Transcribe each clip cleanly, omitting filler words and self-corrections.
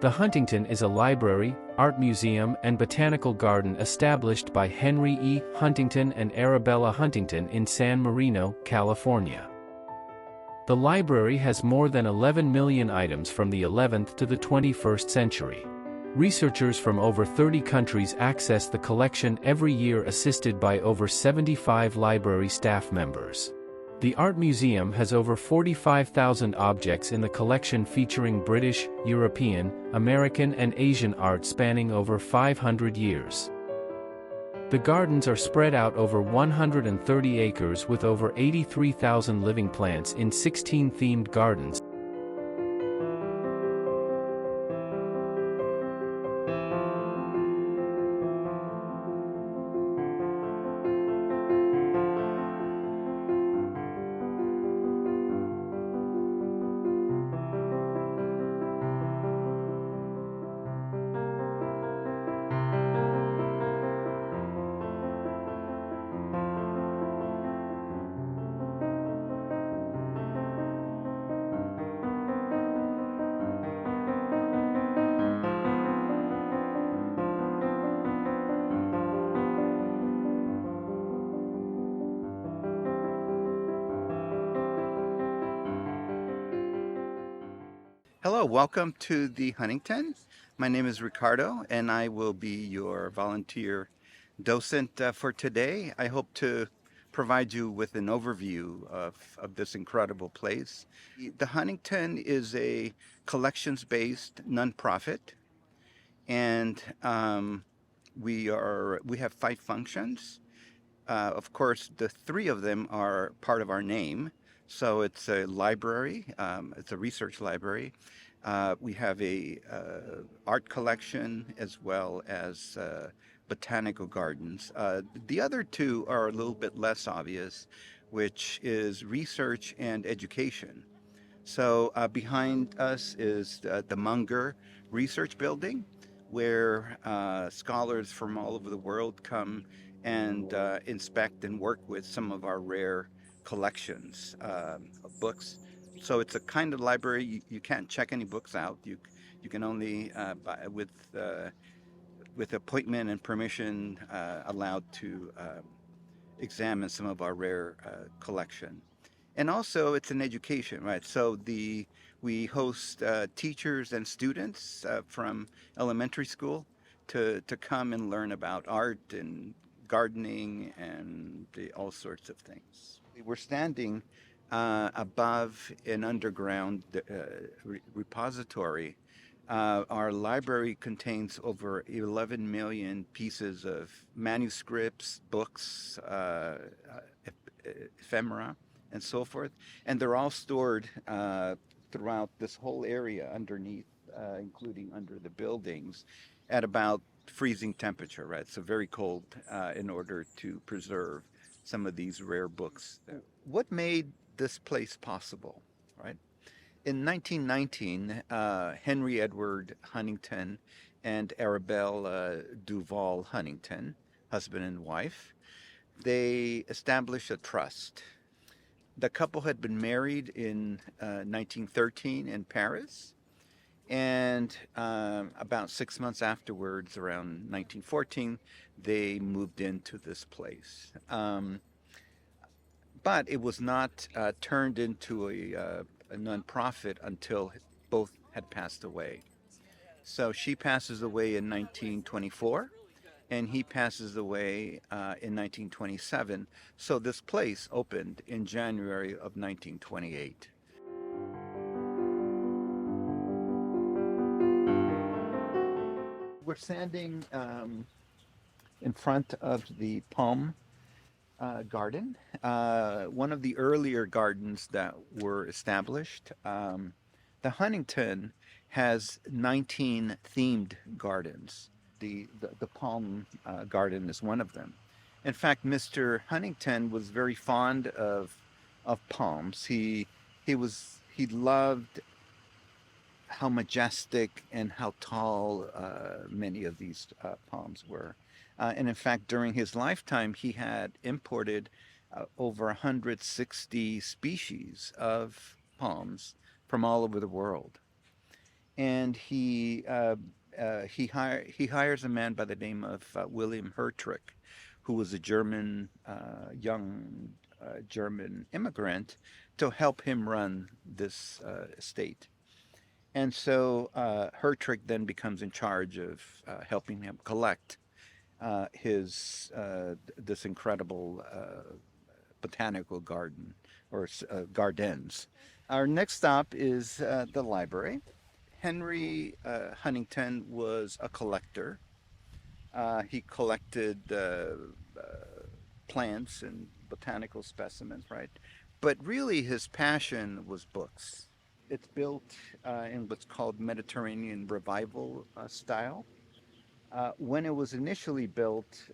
The Huntington is a library, art museum and botanical garden established by Henry E. Huntington and Arabella Huntington in San Marino, California. The library has more than 11 million items from the 11th to the 21st century. Researchers from over 30 countries access the collection every year, assisted by over 75 library staff members. The art museum has over 45,000 objects in the collection, featuring British, European, American and Asian art spanning over 500 years. The gardens are spread out over 130 acres with over 83,000 living plants in 16 themed gardens. Hello, welcome to the Huntington. My name is Ricardo and I will be your volunteer docent for today. I hope to provide you with an overview of this incredible place. The Huntington is a collections-based nonprofit, and we have 5 functions. Of course, the 3 of them are part of our name. So it's a library, it's a research library. We have a art collection as well as botanical gardens. The other 2 are a little bit less obvious, which is research and education. So behind us is the Munger Research Building, where scholars from all over the world come and inspect and work with some of our rare collections of books. So it's a kind of library you can't check any books out. You can only buy with appointment and permission allowed to examine some of our rare collection. And also it's an education, right? So we host teachers and students from elementary school to come and learn about art and gardening and all sorts of things. We're standing above an underground repository. Our library contains over 11 million pieces of manuscripts, books, ephemera, and so forth. And they're all stored throughout this whole area underneath, including under the buildings, at about freezing temperature, right? So very cold in order to preserve some of these rare books. What made this place possible, right? In 1919, Henry Edward Huntington and Arabella Duval Huntington, husband and wife, they established a trust. The couple had been married in 1913 in Paris, and about 6 months afterwards, around 1914, they moved into this place. But it was not turned into a nonprofit until both had passed away. So she passes away in 1924, and he passes away in 1927. So this place opened in January of 1928. We're standing in front of the palm garden, one of the earlier gardens that were established. The Huntington has 19 themed gardens. The palm garden is one of them. In fact, Mr. Huntington was very fond of palms. He loved how majestic and how tall many of these palms were. And in fact, during his lifetime, he had imported over 160 species of palms from all over the world. and he hires a man by the name of William Hertrich, who was a German young German immigrant, to help him run this estate. And so Hertrich then becomes in charge of helping him collect his this incredible botanical garden or gardens. Our next stop is the library. Henry Huntington was a collector. He collected plants and botanical specimens, right? But really, his passion was books. It's built in what's called Mediterranean Revival style. When it was initially built,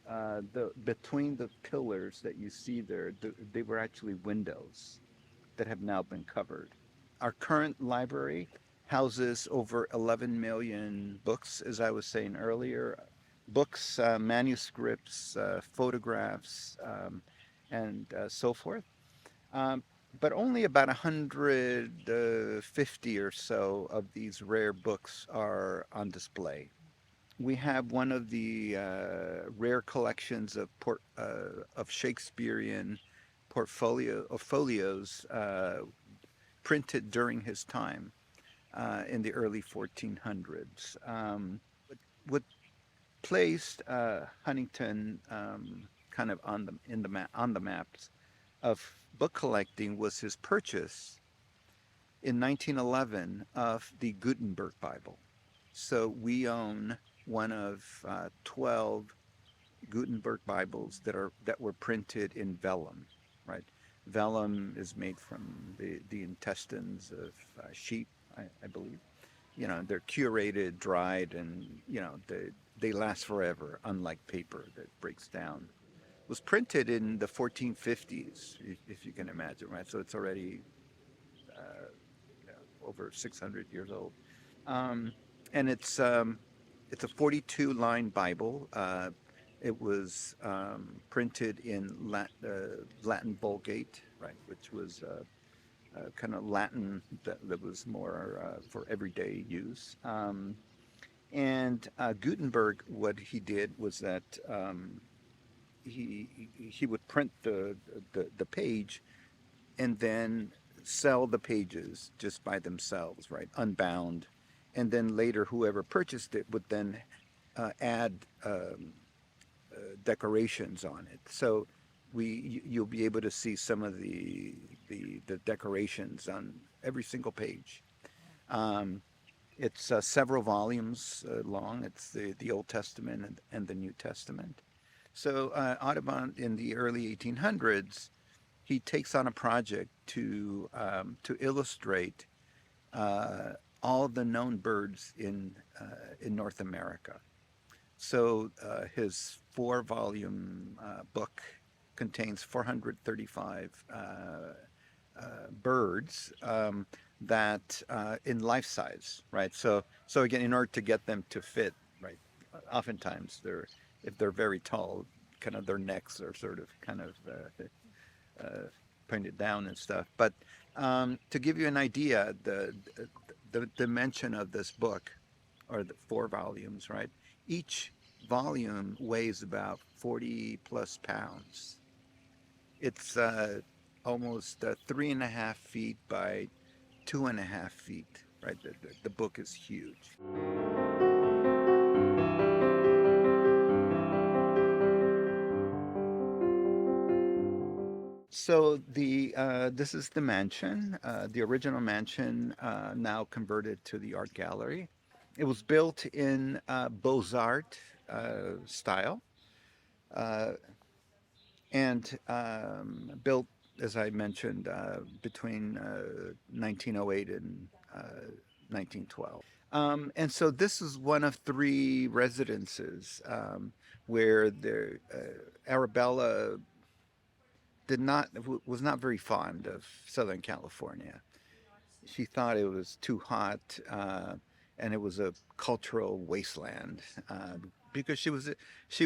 between the pillars that you see there, they were actually windows that have now been covered. Our current library houses over 11 million books, as I was saying earlier. Books, manuscripts, photographs, and so forth. Um, but only about 150 or so of these rare books are on display. We have one of the rare collections of Shakespearean folios printed during his time in the early 1400s. What placed Huntington kind of on the maps of book collecting was his purchase in 1911 of the Gutenberg Bible. So we own one of 12 Gutenberg Bibles that were printed in vellum, right? Vellum is made from the intestines of sheep, I believe. You know, they're curated, dried, and they last forever, unlike paper that breaks down. It was printed in the 1450s, if you can imagine, right? So it's already over 600 years old. Um, and it's a 42 line Bible. It was printed in Latin Vulgate, right, which was kind of Latin that was more for everyday use. And Gutenberg, what he did was that he would print the page and then sell the pages just by themselves, right, unbound. And then later, whoever purchased it would then add decorations on it. So you'll be able to see some of the decorations on every single page. Um, it's several volumes long. It's the Old Testament and the New Testament. So Audubon in the early 1800s, he takes on a project to illustrate all the known birds in North America. So his 4 volume book contains 435 birds that in life size, right? So again, in order to get them to fit, right? Oftentimes if they're very tall, kind of their necks are sort of kind of pointed down and stuff. But to give you an idea, the dimension of this book, or the 4 volumes, right? Each volume weighs about 40 plus pounds. It's almost 3.5 feet by 2.5 feet, right? The book is huge. So this is the mansion, the original mansion, now converted to the art gallery. It was built in Beaux-Arts style, uh, and built, as I mentioned, between 1908 and 1912. And so this is one of 3 residences where Arabella was not very fond of Southern California. She thought it was too hot, and it was a cultural wasteland, because she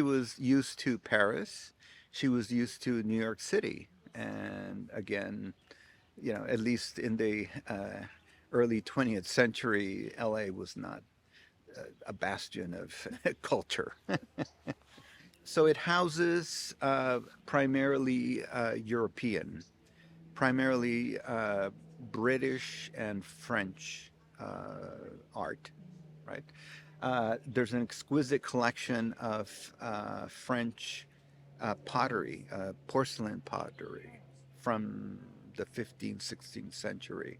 was used to Paris, she was used to New York City, and again, at least in the early 20th century, LA was not a bastion of culture. So it houses primarily European, primarily British and French art, right? There's an exquisite collection of French pottery, porcelain pottery from the 15th, 16th century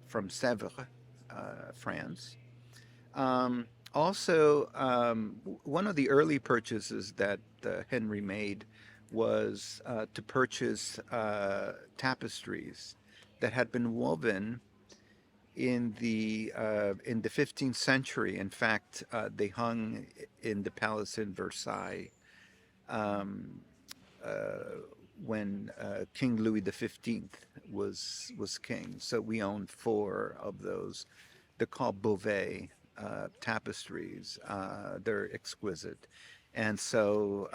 from Sèvres, France. One of the early purchases that Henry made was to purchase tapestries that had been woven in the 15th century. In fact, they hung in the palace in Versailles um, uh, when King Louis XV was king. So we own four of those. They're called Beauvais tapestries. They're exquisite, and so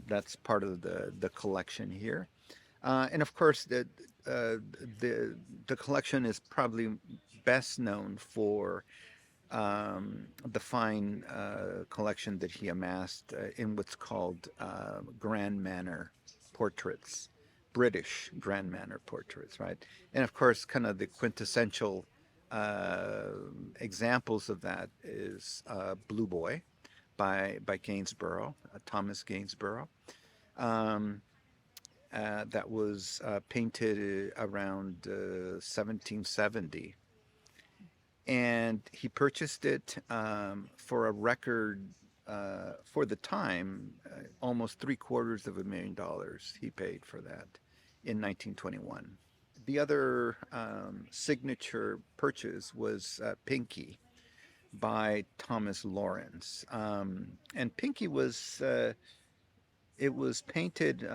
that's part of the collection here. And of course, uh, the the collection is probably best known for the fine collection that he amassed in what's called Grand Manner portraits, British Grand Manner portraits, right? And of course, kind of the quintessential uh, examples of that is Blue Boy by Gainsborough, Thomas Gainsborough. Um, that was painted around 1770, and he purchased it for a record for the time, almost three-quarters of $1 million he paid for that in 1921. The other signature purchase was Pinkie by Thomas Lawrence, and Pinkie was it was painted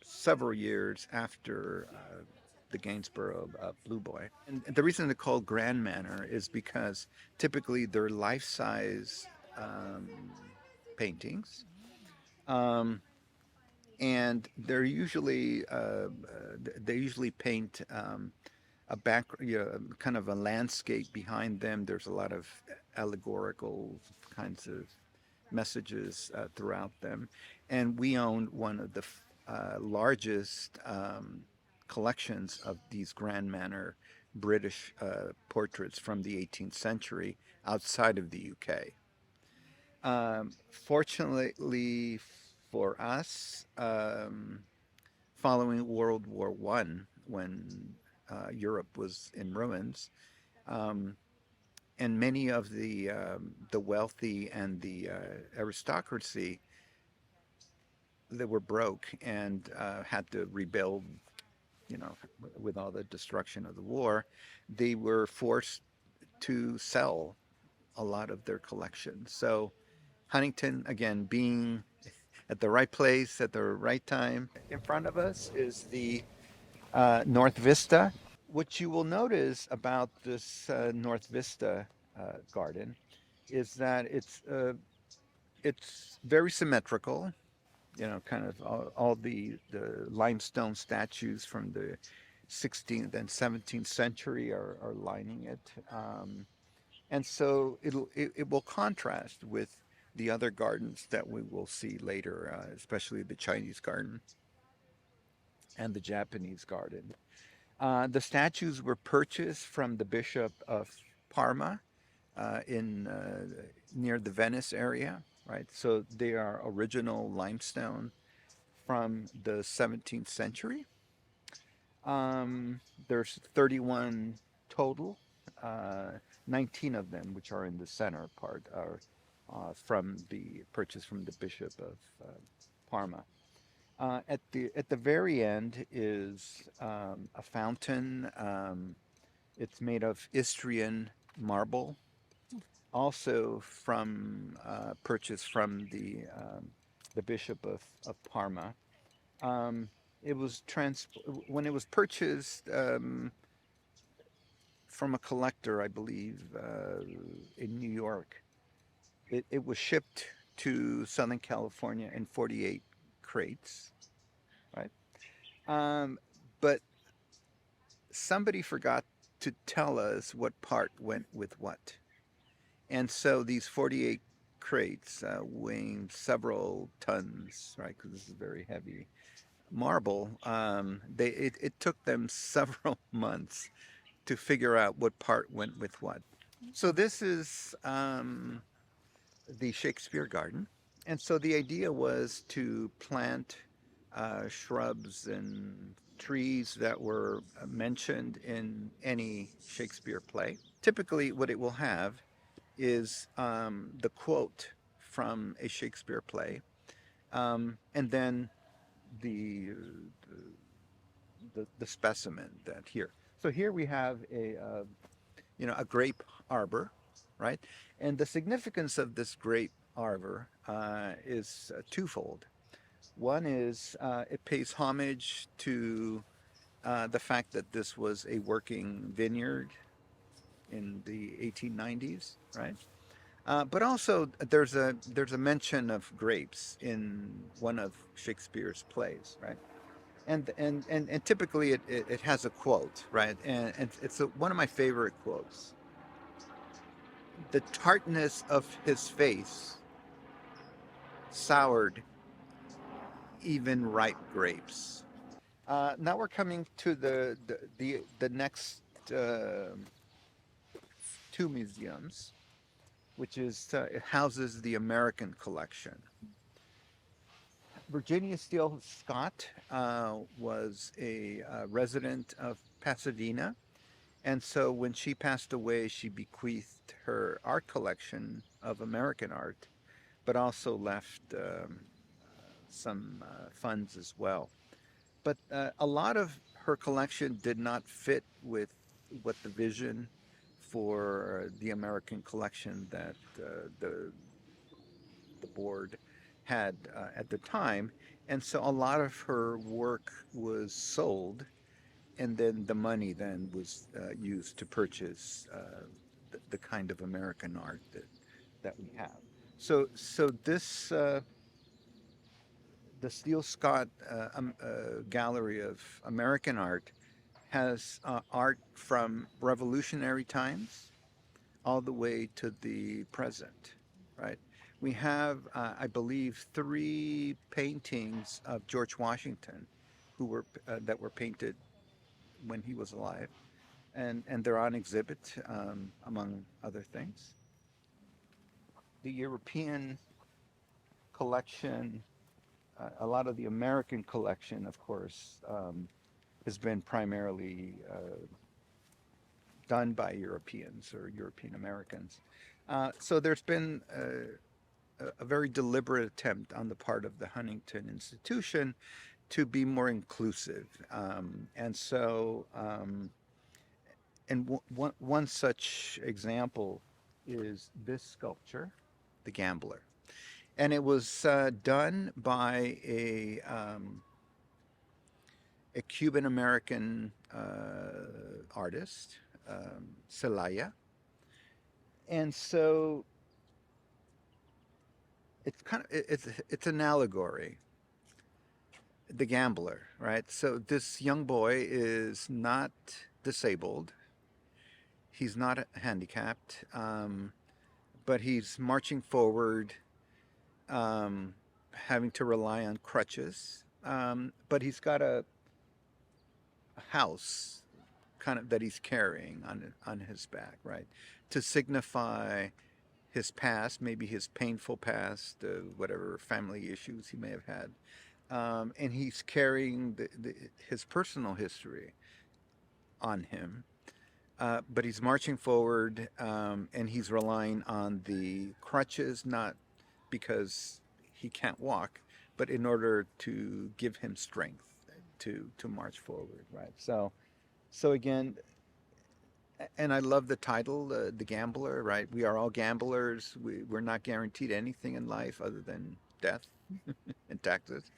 several years after the Gainsborough Blue Boy. And the reason they're called Grand Manner is because typically they're life-size um, paintings, um, and they usually paint a back, kind of a landscape behind them. There's a lot of allegorical kinds of messages throughout them. And we own one of the largest collections of these Grand Manner British portraits from the 18th century outside of the UK. Fortunately for us, following World War One, when Europe was in ruins, um, and many of the wealthy and the aristocracy that were broke and had to rebuild, with all the destruction of the war, they were forced to sell a lot of their collections. So Huntington, again, being at the right place at the right time. In front of us is the North Vista. What you will notice about this North Vista garden is that it's very symmetrical. Kind of all the limestone statues from the 16th and 17th century are lining it, and so it will contrast with the other gardens that we will see later, especially the Chinese garden and the Japanese garden. The statues were purchased from the Bishop of Parma in near the Venice area, right? So they are original limestone from the 17th century. There's 31 total. 19 of them, which are in the center part, are from the purchase from the Bishop of Parma. At the very end is a fountain. It's made of Istrian marble, also from purchase from the Bishop of Parma. Um, it was when it was purchased from a collector, I believe, in New York. It was shipped to Southern California in 48 crates, right? Um, but somebody forgot to tell us what part went with what. And so these 48 crates weighing several tons, right? Because this is very heavy marble. It took them several months to figure out what part went with what. So this is the Shakespeare Garden. And so the idea was to plant shrubs and trees that were mentioned in any Shakespeare play. Typically, what it will have is the quote from a Shakespeare play, and then the, the specimen that here. So here we have a grape arbor, right? And the significance of this grape arbor is twofold. One is it pays homage to the fact that this was a working vineyard in the 1890s, right? But also there's a mention of grapes in one of Shakespeare's plays, right? And typically it has a quote, right? And it's one of my favorite quotes. The tartness of his face soured even ripe grapes. Now we're coming to the next two museums, which is it houses the American collection. Virginia Steele Scott was a resident of Pasadena, and so when she passed away, she bequeathed her art collection of American art, but also left some funds as well. But a lot of her collection did not fit with what the vision for the American collection that the board had at the time. And so a lot of her work was sold, and then the money then was used to purchase the kind of American art that we have. So this the Steele Scott Gallery of American Art has art from revolutionary times all the way to the present, right? We have, I believe, 3 paintings of George Washington, who were that were painted when he was alive, and they're on exhibit, among other things. The European collection, a lot of the American collection, of course, has been primarily done by Europeans or European Americans. So there's been a very deliberate attempt on the part of the Huntington institution to be more inclusive. And so, one such example is this sculpture, The Gambler. And it was done by a Cuban American artist, Celaya. And so it's an allegory, the gambler, right? So this young boy is not disabled, he's not handicapped, but he's marching forward, having to rely on crutches, but he's got a house kind of that he's carrying on his back, right, to signify his past, maybe his painful past, whatever family issues he may have had, and he's carrying his personal history on him, but he's marching forward, and he's relying on the crutches, not because he can't walk, but in order to give him strength to march forward, right? So again, and I love the title, The Gambler, right? We are all gamblers. We're not guaranteed anything in life other than death and taxes.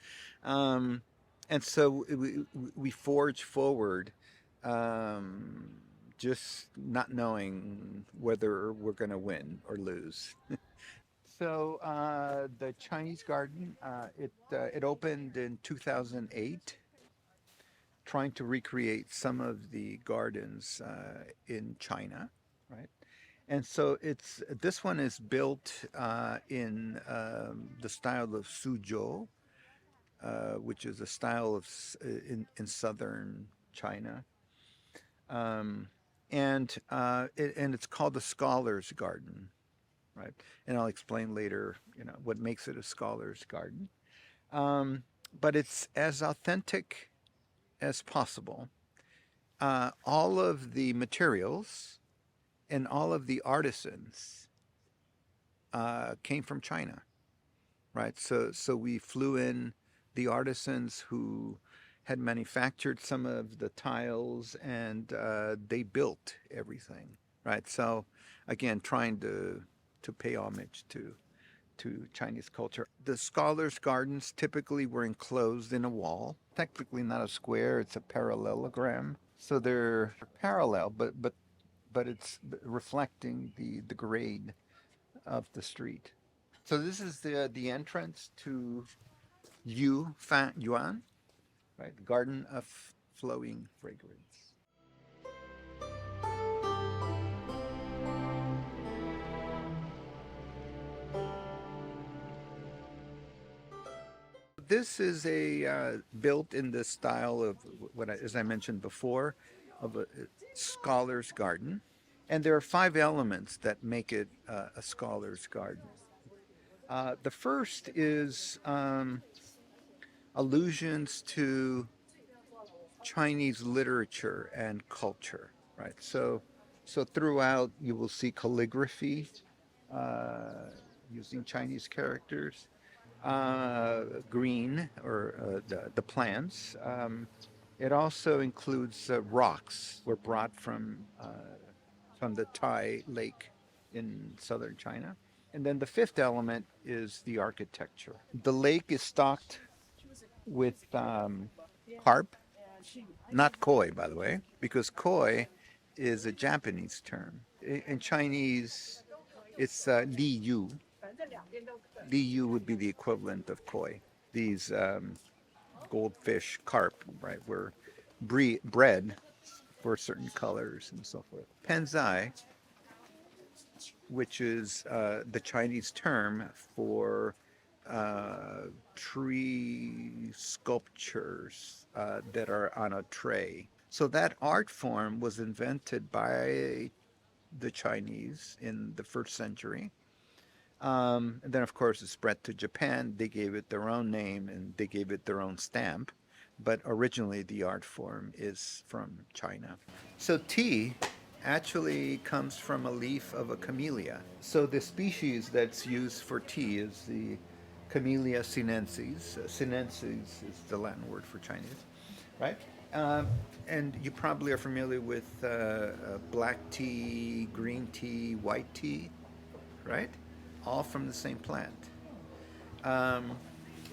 And so we forge forward, just not knowing whether we're going to win or lose. So the Chinese Garden, it opened in 2008. trying to recreate some of the gardens in China, right? And so this one is built in the style of Suzhou, which is a style in southern China, um, and it's called the Scholar's Garden, right? And I'll explain later, what makes it a Scholar's Garden. But it's as authentic as possible. All of the materials and all of the artisans came from China, right? So we flew in the artisans who had manufactured some of the tiles, and they built everything, right? So again, trying to pay homage to Chinese culture. The scholars' gardens typically were enclosed in a wall. Technically not a square, it's a parallelogram. So they're parallel, but it's reflecting the grade of the street. So this is the entrance to Yuan, right? Garden of Flowing Fragrance. This is built in the style of as I mentioned before, of a scholar's garden, and there are 5 elements that make it a scholar's garden. The first is allusions to Chinese literature and culture, right? So throughout you will see calligraphy using Chinese characters. Green, or the plants. It also includes rocks were brought from the Tai Lake in southern China. And then the 5th element is the architecture. The lake is stocked with carp, not koi, by the way, because koi is a Japanese term. In Chinese, it's li yu. Li yu would be the equivalent of koi. These goldfish, carp, right, were bred for certain colors and so forth. Penzai, which is the Chinese term for tree sculptures that are on a tray. So that art form was invented by the Chinese in the 1st century. And then, of course, it spread to Japan. They gave it their own name and they gave it their own stamp. But originally, the art form is from China. So tea actually comes from a leaf of a camellia. So the species that's used for tea is the Camellia sinensis. Sinensis is the Latin word for Chinese, right? And you probably are familiar with black tea, green tea, white tea, right? All from the same plant.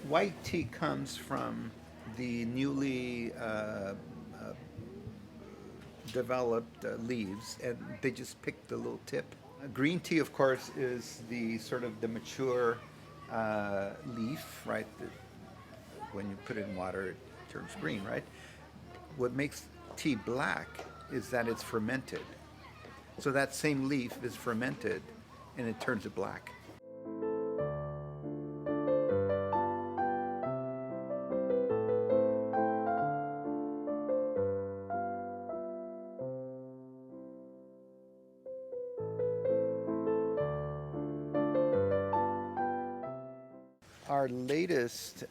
White tea comes from the newly developed leaves, and they just pick the little tip. Green tea, of course, is the sort of the mature leaf, right? When you put it in water, it turns green, right? What makes tea black is that it's fermented. So that same leaf is fermented, and it turns it black. Our latest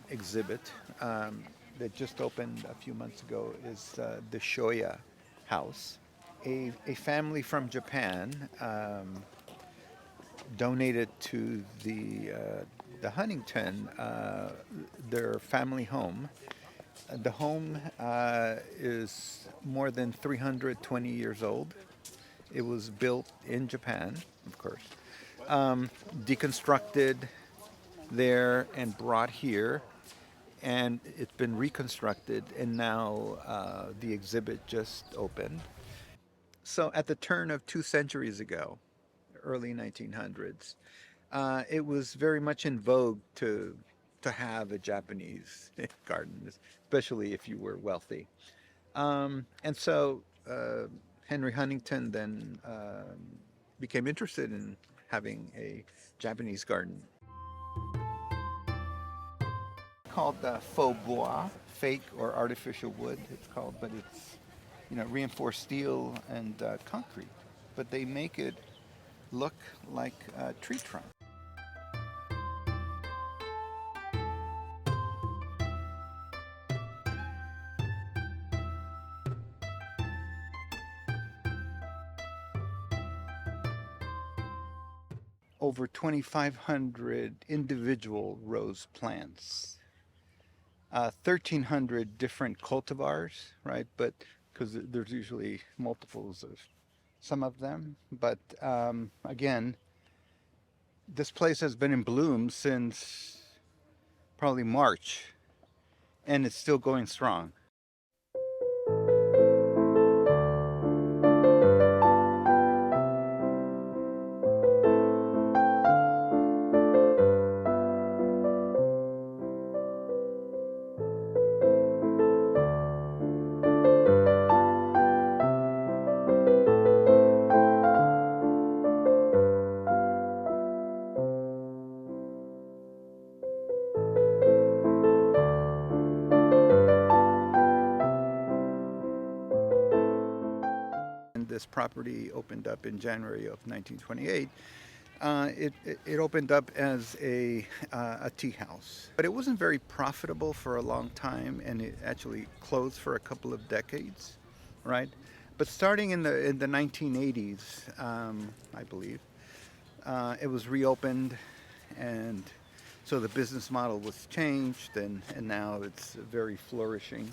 exhibit that just opened a few months ago is the Shōya house. A family from Japan donated to the Huntington their family home. The home is more than 320 years old. It was built in Japan, of course, deconstructed there and brought here, and it's been reconstructed, and now the exhibit just opened. So at the turn of 2 centuries ago, early 1900s, it was very much in vogue to to have a Japanese garden, especially if you were wealthy. And so Henry Huntington then became interested in having a Japanese garden. Called faux bois, fake or artificial wood. It's called, but it's reinforced steel and concrete. But they make it look like a tree trunk. Over 2,500 individual rose plants, 1,300 different cultivars, right? But because there's usually multiples of some of them. But again, this place has been in bloom since probably March, and it's still going strong. This property opened up in January of 1928. It opened up as a tea house, but it wasn't very profitable for a long time, and it actually closed for a couple of decades, right? But starting in the 1980s, I believe, it was reopened, and so the business model was changed, and now it's very flourishing.